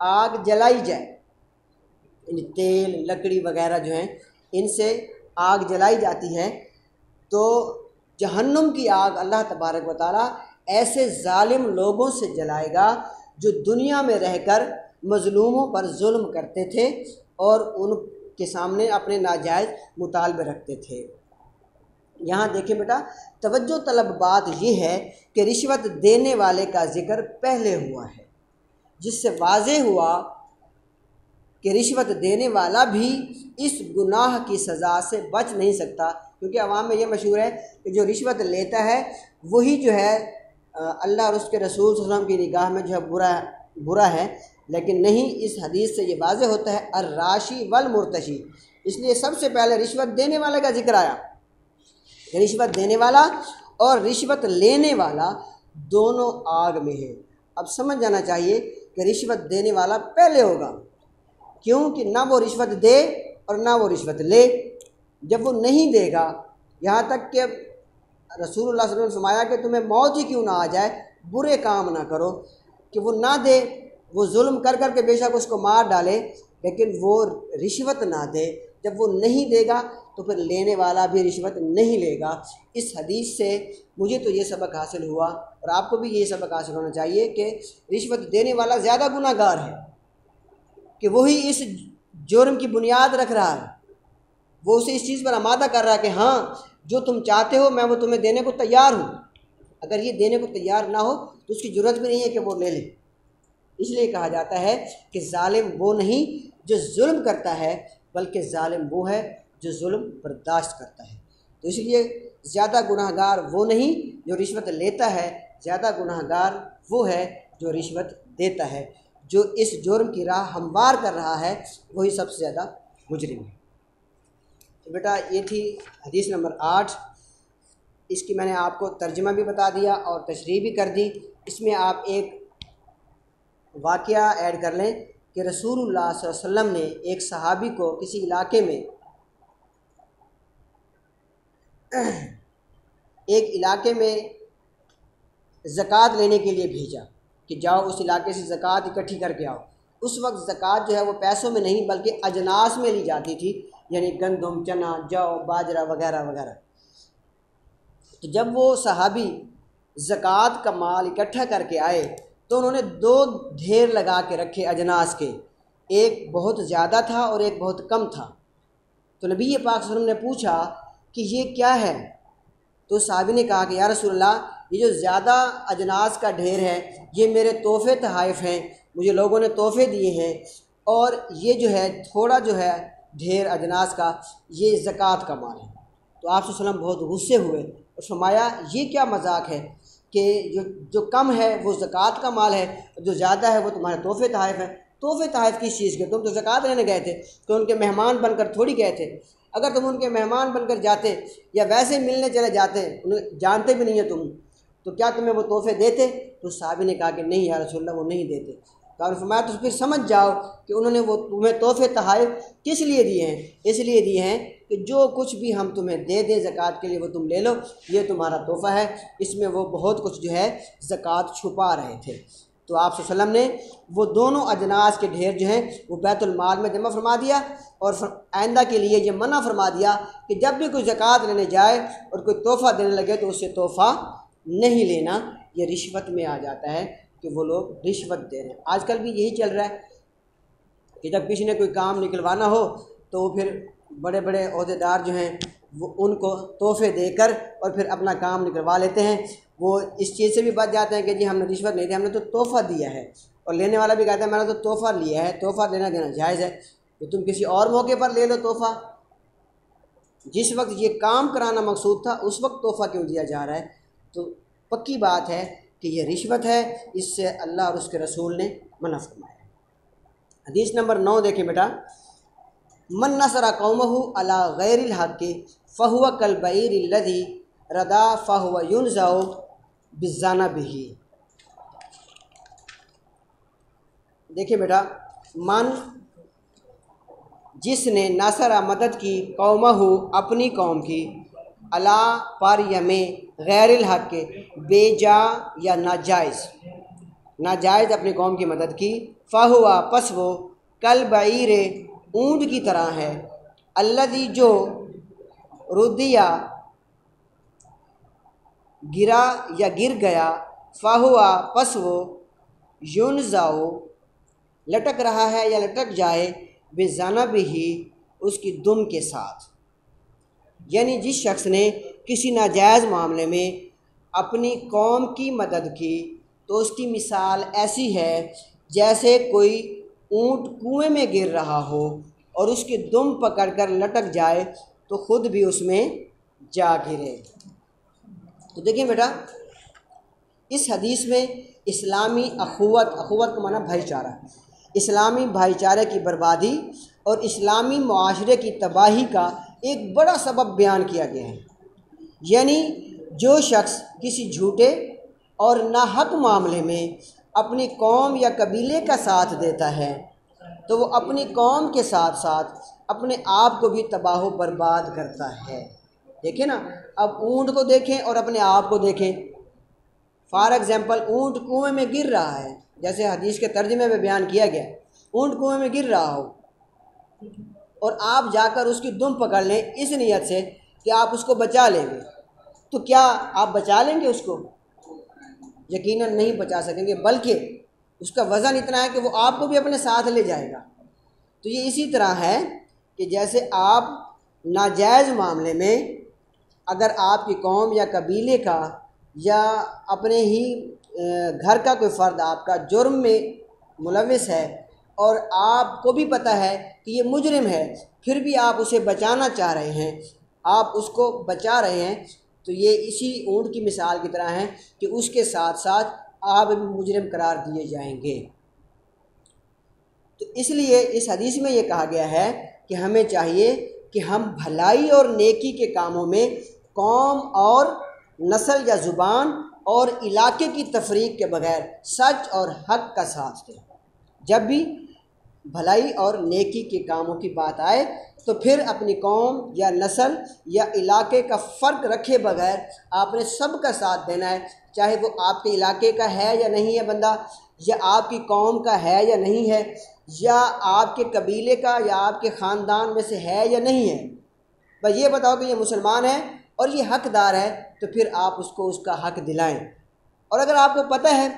آگ جلائی جائے، یعنی تیل لکڑی وغیرہ جو ہیں ان سے آگ جلائی جاتی ہے، تو جہنم کی آگ اللہ تبارک و تعالیٰ ایسے ظالم لوگوں سے جلائے گا جو دنیا میں رہ کر مظلوموں پر ظلم کرتے تھے اور ان کے سامنے اپنے ناجائز مطالبے رکھتے تھے۔ یہاں دیکھیں بیٹا، توجہ طلب بات یہ ہے کہ رشوت دینے والے کا ذکر پہلے ہوا ہے، جس سے واضح ہوا کہ رشوت دینے والا بھی اس گناہ کی سزا سے بچ نہیں سکتا، کیونکہ عوام میں یہ مشہور ہے کہ جو رشوت لیتا ہے وہی جو ہے اللہ اور اس کے رسول صلی اللہ علیہ وسلم کی نگاہ میں جو ہے برا ہے، لیکن نہیں، اس حدیث سے یہ واضح ہوتا ہے الراشی والمرتشی، اس لیے سب سے پہلے رشوت دینے والے کا ذکر آیا۔ رشوت دینے والا اور رشوت لینے والا دونوں آگ میں ہیں۔ اب سمجھ جانا چاہیے کہ رشوت دینے والا پہلے ہوگا، کیونکہ نہ وہ رشوت دے اور نہ وہ رشوت لے۔ جب وہ نہیں دے گا، یہاں تک کہ رسول اللہ صلی اللہ علیہ وسلم نے فرمایا کہ تمہیں موت ہی کیوں نہ آ جائے، برے کام نہ کرو، کہ وہ نہ دے، وہ ظلم کر کر کے بے شک اس کو مار ڈالے، لیکن وہ رشوت نہ دے۔ جب وہ نہیں دے گا تو پھر لینے والا بھی رشوت نہیں لے گا۔ اس حدیث سے مجھے تو یہ سبق حاصل ہوا، اور آپ کو بھی یہ سبق حاصل ہونا چاہیے کہ رشوت دینے والا زیادہ گناہ گار ہے، کہ وہی اس جرم کی بنیاد رکھ رہا ہے، وہ اسے اس چیز پر آمادہ کر رہا ہے کہ ہاں جو تم چاہتے ہو میں وہ تمہیں دینے کو تیار ہوں۔ اگر یہ دینے کو تیار نہ ہو تو اس کی جرات بھی نہیں ہے کہ وہ لے لے۔ اس لیے کہا جاتا ہے کہ ظالم وہ نہیں جو ظلم کرتا ہے، بلکہ ظالم وہ ہے جو ظلم برداشت کرتا ہے۔ تو اس لیے زیادہ گناہ گار وہ نہیں جو رشوت لیتا ہے، زیادہ گناہ گار وہ ہے جو رشوت دیتا ہے۔ جو اس جرم کی راہ ہموار کر رہا ہے وہی سب سے زیادہ مجرم ہے۔ تو بیٹا یہ تھی حدیث نمبر 8، اس کی میں نے آپ کو ترجمہ بھی بتا دیا اور تشریح بھی کر دی۔ اس میں آپ ایک واقعہ ایڈ کر لیں کہ رسول اللہ صلی اللہ علیہ وسلم نے ایک صحابی کو کسی علاقے میں زکوٰۃ لینے کے لیے بھیجا کہ جاؤ اس علاقے سے زکوٰۃ اکٹھی کر کے آؤ۔ اس وقت زکوٰۃ جو ہے وہ پیسوں میں نہیں بلکہ اجناس میں لی جاتی تھی، یعنی گندم، چنا، جو، باجرہ وغیرہ وغیرہ۔ تو جب وہ صحابی زکوٰۃ کا مال اکٹھا کر کے آئے تو انہوں نے 2 ڈھیر لگا کے رکھے اجناس کے، ایک بہت زیادہ تھا اور ایک بہت کم تھا۔ تو نبی پاک صلی اللہ علیہ وسلم نے پوچھا کہ یہ کیا ہے؟ تو صحابی نے کہا کہ یا رسول اللہ، یہ جو زیادہ اجناس کا ڈھیر ہے یہ میرے تحفے تحائف ہیں، مجھے لوگوں نے تحفے دیے ہیں، اور یہ جو ہے تھوڑا جو ہے ڈھیر اجناس کا یہ زکوٰۃ کا مال ہے۔ تو آپ صلی اللہ علیہ وسلم بہت غصے ہوئے اور فرمایا یہ کیا مذاق ہے کہ جو کم ہے وہ زکوٰۃ کا مال ہے، جو زیادہ ہے وہ تمہارے تحفے تحائف ہیں۔ تحفے تحائف کس چیز کے؟ تم تو زکوٰۃ لینے گئے تھے، تو ان کے مہمان بن کر تھوڑی گئے تھے۔ اگر تم ان کے مہمان بن کر جاتے یا ویسے ملنے چلے جاتے، انہیں جانتے بھی نہیں ہیں تم، تو کیا تمہیں وہ تحفے دیتے؟ تو صحابی نے کہا کہ نہیں یا رسول اللہ، وہ نہیں دیتے۔ تو آپ نے فرمایا تو پھر سمجھ جاؤ کہ انہوں نے وہ تمہیں تحفے تحائف کس لیے دیے ہیں؟ اس لیے دیے ہیں کہ جو کچھ بھی ہم تمہیں دے دیں زکوٰۃ کے لیے وہ تم لے لو، یہ تمہارا تحفہ ہے۔ اس میں وہ بہت کچھ جو ہے زکوٰۃ چھپا رہے تھے۔ تو آپ صلی اللہ علیہ وسلم نے وہ دونوں اجناس کے ڈھیر جو ہیں وہ بیت المال میں جمع فرما دیا، اور آئندہ کے لیے یہ منع فرما دیا کہ جب بھی کوئی زکوٰۃ لینے جائے اور کوئی تحفہ دینے لگے تو اس سے تحفہ نہیں لینا۔ یہ رشوت میں آ جاتا ہے کہ وہ لوگ رشوت دے رہے ہیں۔ آج کل بھی یہی چل رہا ہے کہ جب کسی نے کوئی کام نکلوانا ہو تو وہ پھر بڑے بڑے عہدیدار جو ہیں وہ ان کو تحفے دے کر اور پھر اپنا کام نکلوا لیتے ہیں۔ وہ اس چیز سے بھی بچ جاتے ہیں کہ جی ہم نے رشوت نہیں دی، ہم نے تو تحفہ دیا ہے، اور لینے والا بھی کہتا ہے میں نے تو تحفہ لیا ہے، تحفہ دینا جائز ہے، تو تم کسی اور موقع پر لے لو تحفہ۔ جس وقت یہ کام کرانا مقصود تھا اس وقت تحفہ کیوں دیا جا رہا ہے؟ تو پکی بات ہے کہ یہ رشوت ہے، اس سے اللہ اور اس کے رسول نے منع فرمایا۔ حدیث نمبر 9 دیکھیں بیٹا، من نصر قومہ علی غیر الحق فہو کالبعیر الذی ردا فہو ینزع بذنبہ۔ دیکھیں بیٹا، من جس نے نصر مدد کی قومہ اپنی قوم کی، علی پر یمیں غیر الحق بے جا یا ناجائز، ناجائز اپنی قوم کی مدد کی، فہوا پس وہ کل بعیر اونٹ کی طرح ہے، الذی جو ردیا گرا یا گر گیا، فہوا پس وہ ینزع لٹک رہا ہے یا لٹک جائے، بذنبہ اس کی دم کے ساتھ۔ یعنی جس شخص نے کسی ناجائز معاملے میں اپنی قوم کی مدد کی تو اس کی مثال ایسی ہے جیسے کوئی اونٹ کنویں میں گر رہا ہو اور اس کی دم پکڑ کر لٹک جائے تو خود بھی اس میں جا گرے۔ تو دیکھیں بیٹا، اس حدیث میں اسلامی اخوت کا معنی بھائی چارہ، اسلامی بھائی چارے کی بربادی اور اسلامی معاشرے کی تباہی کا ایک بڑا سبب بیان کیا گیا ہے۔ یعنی جو شخص کسی جھوٹے اور ناحق معاملے میں اپنی قوم یا قبیلے کا ساتھ دیتا ہے تو وہ اپنی قوم کے ساتھ ساتھ اپنے آپ کو بھی تباہ و برباد کرتا ہے۔ دیکھیں نا، اب اونٹ کو دیکھیں اور اپنے آپ کو دیکھیں۔ فار ایگزامپل اونٹ کنویں میں گر رہا ہے، جیسے حدیث کے ترجمے میں بیان کیا گیا، اونٹ کنویں میں گر رہا ہو اور آپ جا کر اس کی دم پکڑ لیں اس نیت سے کہ آپ اس کو بچا لیں گے، تو کیا آپ بچا لیں گے اس کو؟ یقیناً نہیں بچا سکیں گے، بلکہ اس کا وزن اتنا ہے کہ وہ آپ کو بھی اپنے ساتھ لے جائے گا۔ تو یہ اسی طرح ہے کہ جیسے آپ ناجائز معاملے میں اگر آپ کی قوم یا قبیلے کا یا اپنے ہی گھر کا کوئی فرد آپ کا جرم میں ملوث ہے اور آپ کو بھی پتہ ہے کہ یہ مجرم ہے، پھر بھی آپ اسے بچانا چاہ رہے ہیں، آپ اس کو بچا رہے ہیں، تو یہ اسی اونٹ کی مثال کی طرح ہے کہ اس کے ساتھ ساتھ آپ بھی مجرم قرار دیے جائیں گے۔ تو اس لیے اس حدیث میں یہ کہا گیا ہے کہ ہمیں چاہیے کہ ہم بھلائی اور نیکی کے کاموں میں قوم اور نسل یا زبان اور علاقے کی تفریق کے بغیر سچ اور حق کا ساتھ دیں۔ جب بھی بھلائی اور نیکی کے کاموں کی بات آئے تو پھر اپنی قوم یا نسل یا علاقے کا فرق رکھے بغیر آپ نے سب کا ساتھ دینا ہے، چاہے وہ آپ کے علاقے کا ہے یا نہیں ہے بندہ، یا آپ کی قوم کا ہے یا نہیں ہے، یا آپ کے قبیلے کا یا آپ کے خاندان میں سے ہے یا نہیں ہے، بس یہ بتاؤ کہ یہ مسلمان ہے اور یہ حقدار ہے، تو پھر آپ اس کو اس کا حق دلائیں۔ اور اگر آپ کو پتہ ہے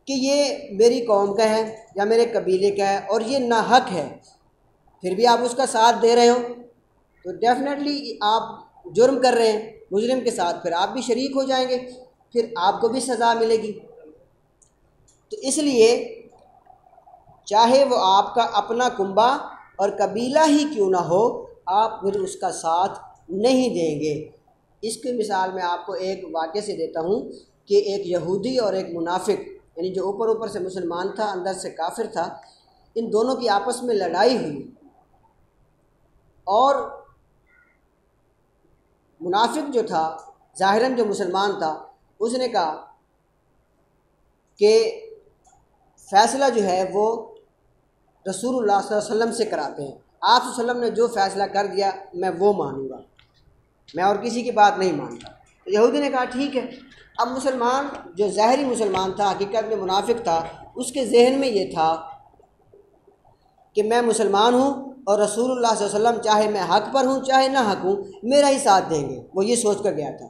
کہ یہ میری قوم کا ہے یا میرے قبیلے کا ہے اور یہ ناحق ہے، پھر بھی آپ اس کا ساتھ دے رہے ہو تو ڈیفینیٹلی آپ جرم کر رہے ہیں، مجرم کے ساتھ پھر آپ بھی شریک ہو جائیں گے، پھر آپ کو بھی سزا ملے گی۔ تو اس لیے چاہے وہ آپ کا اپنا کنبہ اور قبیلہ ہی کیوں نہ ہو، آپ پھر اس کا ساتھ نہیں دیں گے۔ اس کی مثال میں آپ کو ایک واقعے سے دیتا ہوں کہ ایک یہودی اور ایک منافق، یعنی جو اوپر سے مسلمان تھا اندر سے کافر تھا، ان دونوں کی آپس میں لڑائی ہوئی اور منافق جو تھا ظاہراً جو مسلمان تھا اس نے کہا کہ فیصلہ جو ہے وہ رسول اللہ صلی اللہ علیہ وسلم سے کراتے ہیں، آپ صلی اللہ علیہ وسلم نے جو فیصلہ کر دیا میں وہ مانوں گا، میں اور کسی کی بات نہیں مانتا۔ تو یہودی نے کہا ٹھیک ہے۔ اب مسلمان جو ظاہری مسلمان تھا حقیقت میں منافق تھا، اس کے ذہن میں یہ تھا کہ میں مسلمان ہوں اور رسول اللہ صلی اللہ علیہ وسلم چاہے میں حق پر ہوں چاہے نہ حق ہوں میرا ہی ساتھ دیں گے، وہ یہ سوچ کر گیا تھا۔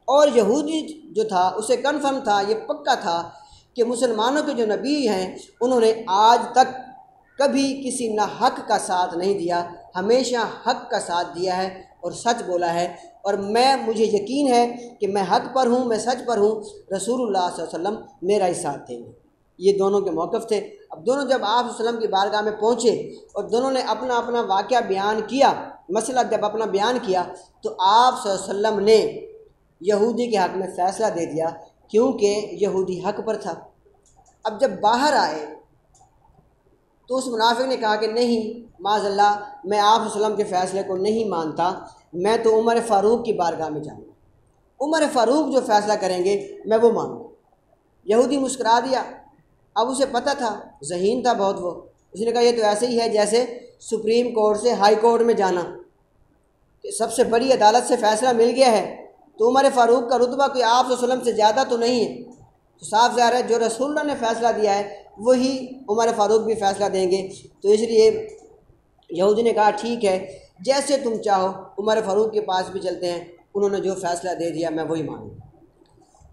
اور یہودی جو تھا اسے کنفرم تھا، یہ پکا تھا کہ مسلمانوں کے جو نبی ہیں انہوں نے آج تک کبھی کسی نہ حق کا ساتھ نہیں دیا، ہمیشہ حق کا ساتھ دیا ہے اور سچ بولا ہے، اور مجھے یقین ہے کہ میں حق پر ہوں، میں سچ پر ہوں، رسول اللہ صلی اللہ علیہ وسلم میرا ہی ساتھ دیں گے۔ یہ دونوں کے موقف تھے۔ اب دونوں جب آپ صلی اللہ علیہ وسلم کی بارگاہ میں پہنچے اور دونوں نے اپنا اپنا واقعہ بیان کیا، مسئلہ جب اپنا بیان کیا تو آپ صلی اللہ علیہ وسلم نے یہودی کے حق میں فیصلہ دے دیا کیونکہ یہودی حق پر تھا۔ اب جب باہر آئے تو اس منافق نے کہا کہ نہیں، معاذ اللہ، میں آپ صلی اللہ علیہ وسلم کے فیصلے کو نہیں مانتا، میں تو عمر فاروق کی بارگاہ میں جاؤں گا، عمر فاروق جو فیصلہ کریں گے میں وہ مانوں گا۔ یہودی مسکرا دیا۔ اب اسے پتہ تھا، ذہین تھا بہت، وہ اس نے کہا یہ تو ایسے ہی ہے جیسے سپریم کورٹ سے ہائی کورٹ میں جانا، کہ سب سے بڑی عدالت سے فیصلہ مل گیا ہے تو عمر فاروق کا رتبہ کوئی آپ صلی اللہ علیہ وسلم سے زیادہ تو نہیں ہے، تو صاف ظاہر ہے جو رسول اللہ نے فیصلہ دیا ہے وہی عمر فاروق بھی فیصلہ دیں گے۔ تو اس لیے یہودی نے کہا ٹھیک ہے جیسے تم چاہو، عمر فاروق کے پاس بھی چلتے ہیں، انہوں نے جو فیصلہ دے دیا میں وہی مانوں۔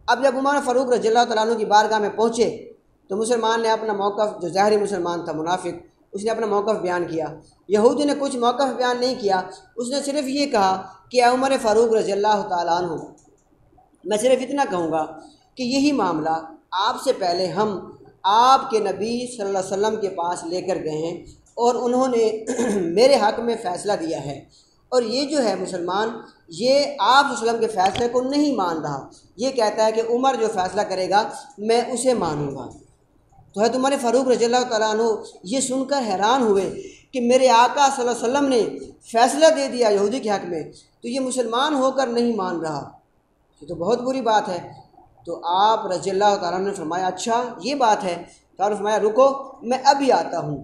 اب جب عمر فاروق رضی اللہ تعالیٰ عنہ کی بارگاہ میں پہنچے تو مسلمان نے اپنا موقف، جو ظاہری مسلمان تھا منافق، اس نے اپنا موقف بیان کیا۔ یہودی نے کچھ موقف بیان نہیں کیا، اس نے صرف یہ کہا کہ اے عمر فاروق رضی اللہ تعالیٰ عنہ، میں صرف اتنا کہوں گا کہ یہی معاملہ آپ سے پہلے ہم آپ کے نبی صلی اللہ علیہ وسلم کے پاس لے کر گئے ہیں اور انہوں نے میرے حق میں فیصلہ دیا ہے، اور یہ جو ہے مسلمان یہ آپ صلی اللہ علیہ وسلم کے فیصلے کو نہیں مان رہا، یہ کہتا ہے کہ عمر جو فیصلہ کرے گا میں اسے مانوں گا۔ تو حضرت عمر فاروق رضی اللہ تعالیٰ عنہ یہ سن کر حیران ہوئے کہ میرے آقا صلی اللہ علیہ وسلم نے فیصلہ دے دیا یہودی کے حق میں، تو یہ مسلمان ہو کر نہیں مان رہا، یہ تو بہت بری بات ہے۔ تو آپ رضی اللہ تعالیٰ عنہ نے فرمایا اچھا یہ بات ہے، تو آپ نے فرمایا رکو میں ابھی آتا ہوں۔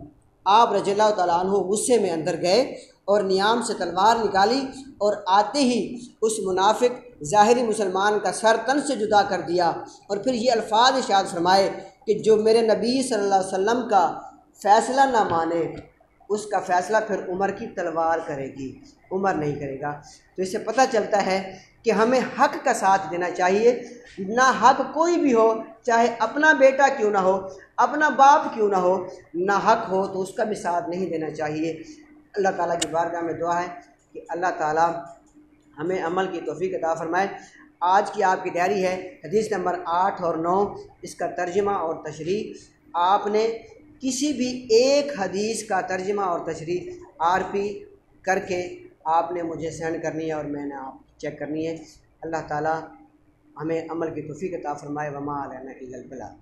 آپ رضی اللہ تعالیٰ عنہ غصے میں اندر گئے اور نیام سے تلوار نکالی اور آتے ہی اس منافق ظاہری مسلمان کا سر تن سے جدا کر دیا، اور پھر یہ الفاظ ارشاد فرمائے کہ جو میرے نبی صلی اللہ علیہ وسلم کا فیصلہ نہ مانے اس کا فیصلہ پھر عمر کی تلوار کرے گی، عمر نہیں کرے گا۔ تو اس سے پتہ چلتا ہے کہ ہمیں حق کا ساتھ دینا چاہیے، نہ حق کوئی بھی ہو، چاہے اپنا بیٹا کیوں نہ ہو، اپنا باپ کیوں نہ ہو، نہ حق ہو تو اس کا بھی ساتھ نہیں دینا چاہیے۔ اللہ تعالیٰ کی بارگاہ میں دعا ہے کہ اللہ تعالیٰ ہمیں عمل کی توفیق عطا فرمائے۔ آج کی آپ کی ڈائری ہے حدیث نمبر 8 اور 9، اس کا ترجمہ اور تشریح آپ نے کسی بھی ایک حدیث کا ترجمہ اور تشریح RP کر کے آپ نے مجھے سینڈ کرنی ہے اور میں نے آپ چیک کرنی ہے۔ اللہ تعالیٰ ہمیں عمل کی توفیق عطا فرمائے۔ وما علینا الا البلاغ۔